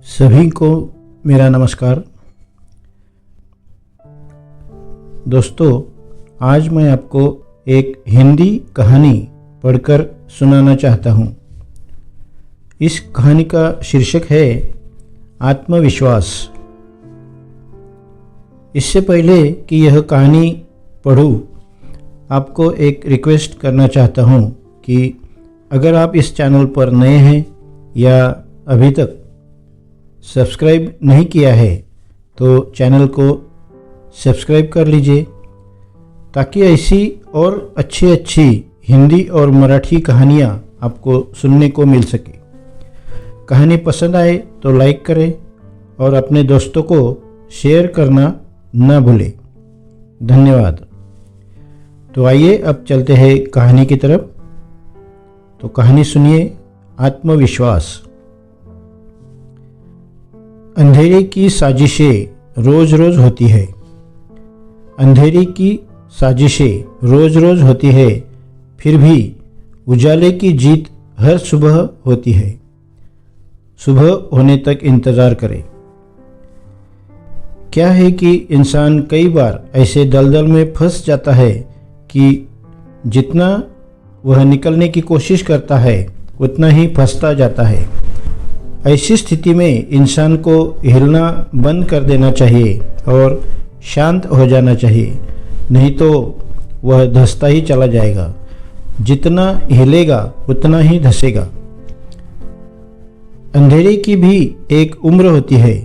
सभी को मेरा नमस्कार। दोस्तों, आज मैं आपको एक हिंदी कहानी पढ़कर सुनाना चाहता हूँ। इस कहानी का शीर्षक है आत्मविश्वास। इससे पहले कि यह कहानी पढूं, आपको एक रिक्वेस्ट करना चाहता हूँ कि अगर आप इस चैनल पर नए हैं या अभी तक सब्सक्राइब नहीं किया है तो चैनल को सब्सक्राइब कर लीजिए, ताकि ऐसी और अच्छी हिंदी और मराठी कहानियाँ आपको सुनने को मिल सके। कहानी पसंद आए तो लाइक करें और अपने दोस्तों को शेयर करना न भूलें। धन्यवाद। तो आइए अब चलते हैं कहानी की तरफ। तो कहानी सुनिए, आत्मविश्वास। अंधेरे की साजिशें रोज रोज होती है। अंधेरे की साजिशें रोज रोज होती है, फिर भी उजाले की जीत हर सुबह होती है। सुबह होने तक इंतज़ार करें। क्या है कि इंसान कई बार ऐसे दलदल में फंस जाता है कि जितना वह निकलने की कोशिश करता है उतना ही फंसता जाता है। ऐसी स्थिति में इंसान को हिलना बंद कर देना चाहिए और शांत हो जाना चाहिए, नहीं तो वह धंसता ही चला जाएगा। जितना हिलेगा उतना ही धंसेगा। अंधेरे की भी एक उम्र होती है,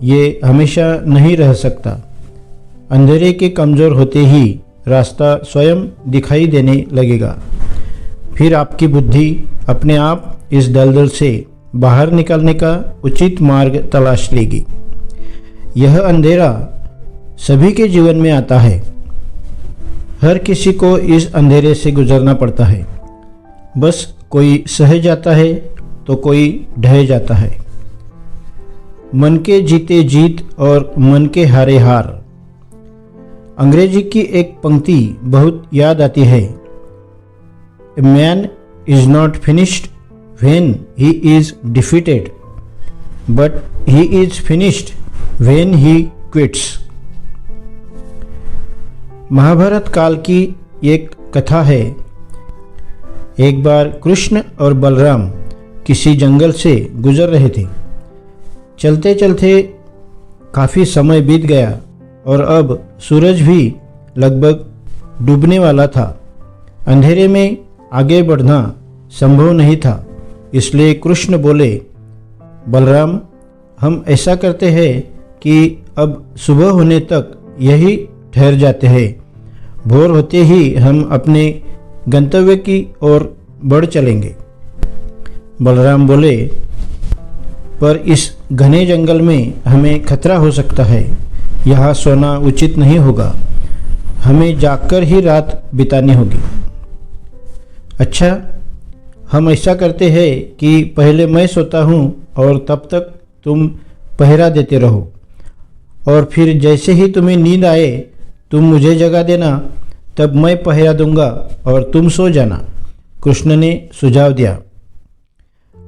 ये हमेशा नहीं रह सकता। अंधेरे के कमज़ोर होते ही रास्ता स्वयं दिखाई देने लगेगा। फिर आपकी बुद्धि अपने आप इस दलदल से बाहर निकलने का उचित मार्ग तलाश लेगी। यह अंधेरा सभी के जीवन में आता है। हर किसी को इस अंधेरे से गुजरना पड़ता है। बस कोई सह जाता है तो कोई ढह जाता है। मन के जीते जीत और मन के हारे हार। अंग्रेजी की एक पंक्ति बहुत याद आती है। A man is not finished when he is defeated, but he is finished when he quits। Mahabharata काल की एक कथा है। एक बार कृष्ण और बलराम किसी जंगल से गुजर रहे थे। चलते चलते काफ़ी समय बीत गया और अब सूरज भी लगभग डूबने वाला था। अंधेरे में आगे बढ़ना संभव नहीं था, इसलिए कृष्ण बोले, बलराम, हम ऐसा करते हैं कि अब सुबह होने तक यही ठहर जाते हैं। भोर होते ही हम अपने गंतव्य की ओर बढ़ चलेंगे। बलराम बोले, पर इस घने जंगल में हमें खतरा हो सकता है। यहाँ सोना उचित नहीं होगा। हमें जागकर ही रात बितानी होगी। अच्छा, हम ऐसा करते हैं कि पहले मैं सोता हूँ और तब तक तुम पहरा देते रहो, और फिर जैसे ही तुम्हें नींद आए तुम मुझे जगा देना, तब मैं पहरा दूंगा और तुम सो जाना। कृष्ण ने सुझाव दिया।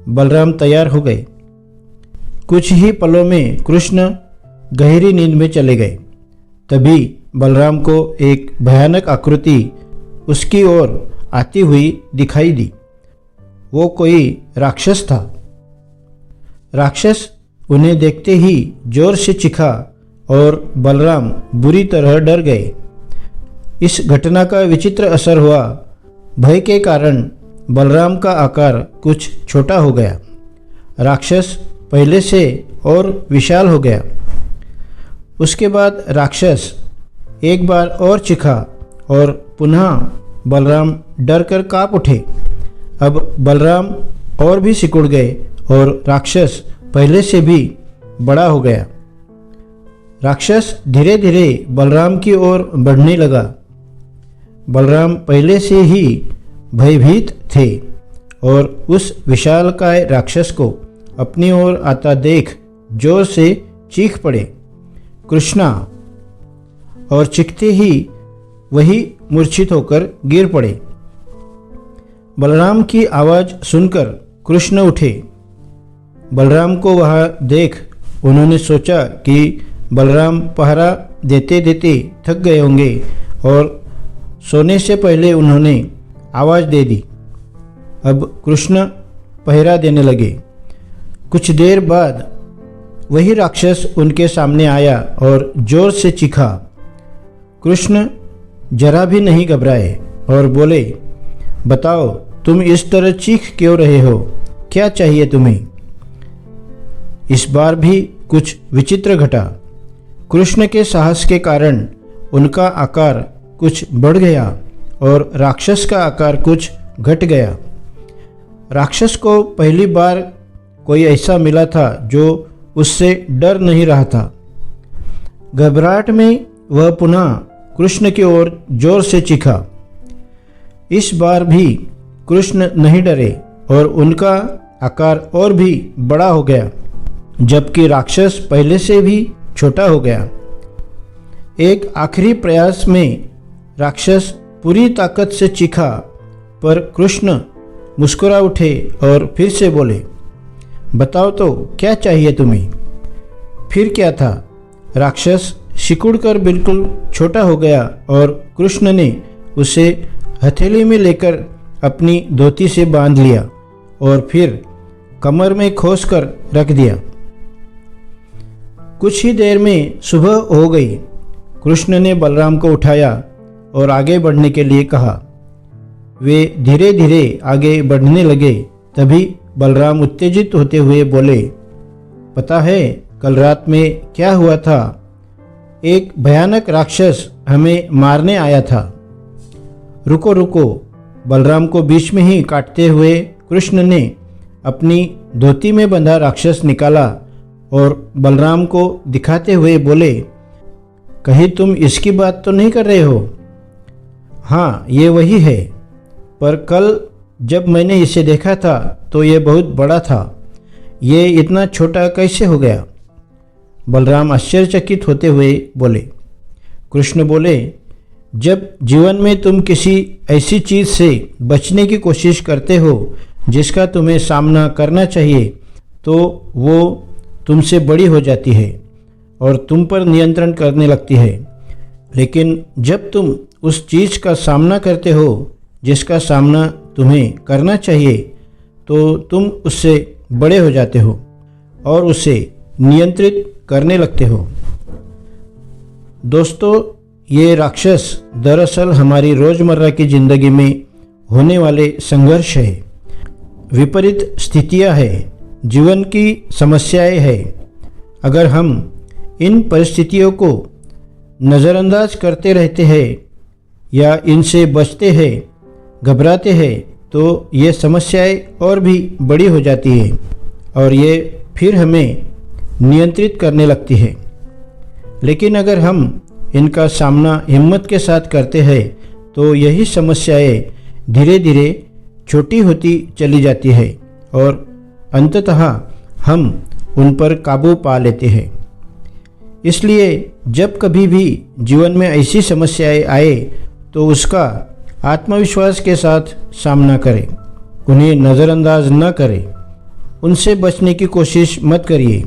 बलराम तैयार हो गए। कुछ ही पलों में कृष्ण गहरी नींद में चले गए। तभी बलराम को एक भयानक आकृति उसकी ओर आती हुई दिखाई दी। वो कोई राक्षस था। राक्षस उन्हें देखते ही जोर से चीखा और बलराम बुरी तरह डर गए। इस घटना का विचित्र असर हुआ। भय के कारण बलराम का आकार कुछ छोटा हो गया। राक्षस पहले से और विशाल हो गया। उसके बाद राक्षस एक बार और चीखा और पुनः बलराम डर कर काँप उठे। अब बलराम और भी सिकुड़ गए और राक्षस पहले से भी बड़ा हो गया। राक्षस धीरे धीरे बलराम की ओर बढ़ने लगा। बलराम पहले से ही भयभीत थे और उस विशालकाय राक्षस को अपनी ओर आता देख जोर से चीख पड़े, कृष्णा, और चीखते ही वही मूर्छित होकर गिर पड़े। बलराम की आवाज़ सुनकर कृष्ण उठे। बलराम को वह देख उन्होंने सोचा कि बलराम पहरा देते देते थक गए होंगे और सोने से पहले उन्होंने आवाज़ दे दी। अब कृष्ण पहरा देने लगे। कुछ देर बाद वही राक्षस उनके सामने आया और जोर से चीखा। कृष्ण जरा भी नहीं घबराए और बोले, बताओ तुम इस तरह चीख क्यों रहे हो, क्या चाहिए तुम्हें? इस बार भी कुछ विचित्र घटा। कृष्ण के साहस के कारण उनका आकार कुछ बढ़ गया और राक्षस का आकार कुछ घट गया। राक्षस को पहली बार कोई ऐसा मिला था जो उससे डर नहीं रहा था। घबराहट में वह पुनः कृष्ण की ओर जोर से चीखा। इस बार भी कृष्ण नहीं डरे और उनका आकार और भी बड़ा हो गया, जबकि राक्षस पहले से भी छोटा हो गया। एक आखिरी प्रयास में राक्षस पूरी ताकत से चीखा, पर कृष्ण मुस्कुरा उठे और फिर से बोले, बताओ तो क्या चाहिए तुम्हें? फिर क्या था, राक्षस सिकुड़कर बिल्कुल छोटा हो गया और कृष्ण ने उसे हथेली में लेकर अपनी धोती से बांध लिया और फिर कमर में खोस कर रख दिया। कुछ ही देर में सुबह हो गई। कृष्ण ने बलराम को उठाया और आगे बढ़ने के लिए कहा। वे धीरे धीरे आगे बढ़ने लगे। तभी बलराम उत्तेजित होते हुए बोले, पता है कल रात में क्या हुआ था? एक भयानक राक्षस हमें मारने आया था। रुको रुको, बलराम को बीच में ही काटते हुए कृष्ण ने अपनी धोती में बंधा राक्षस निकाला और बलराम को दिखाते हुए बोले, कहीं तुम इसकी बात तो नहीं कर रहे हो? हाँ, ये वही है, पर कल जब मैंने इसे देखा था तो ये बहुत बड़ा था। ये इतना छोटा कैसे हो गया? बलराम आश्चर्यचकित होते हुए बोले। कृष्ण बोले, जब जीवन में तुम किसी ऐसी चीज़ से बचने की कोशिश करते हो जिसका तुम्हें सामना करना चाहिए, तो वो तुमसे बड़ी हो जाती है और तुम पर नियंत्रण करने लगती है। लेकिन जब तुम उस चीज़ का सामना करते हो जिसका सामना तुम्हें करना चाहिए, तो तुम उससे बड़े हो जाते हो और उसे नियंत्रित करने लगते हो। दोस्तों, ये राक्षस दरअसल हमारी रोज़मर्रा की ज़िंदगी में होने वाले संघर्ष है, विपरीत स्थितियाँ हैं, जीवन की समस्याएं हैं। अगर हम इन परिस्थितियों को नज़रअंदाज करते रहते हैं या इनसे बचते हैं, घबराते हैं, तो ये समस्याएं और भी बड़ी हो जाती है और ये फिर हमें नियंत्रित करने लगती है। लेकिन अगर हम इनका सामना हिम्मत के साथ करते हैं तो यही समस्याएं धीरे धीरे छोटी होती चली जाती है और अंततः हम उन पर काबू पा लेते हैं। इसलिए जब कभी भी जीवन में ऐसी समस्याएं आए तो उसका आत्मविश्वास के साथ सामना करें, उन्हें नज़रअंदाज न करें, उनसे बचने की कोशिश मत करिए।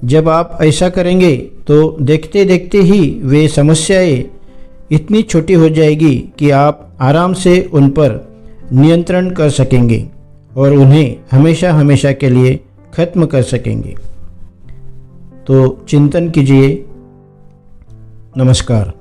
जब आप ऐसा करेंगे तो देखते देखते ही वे समस्याएं इतनी छोटी हो जाएगी कि आप आराम से उन पर नियंत्रण कर सकेंगे और उन्हें हमेशा हमेशा के लिए खत्म कर सकेंगे। तो चिंतन कीजिए। नमस्कार।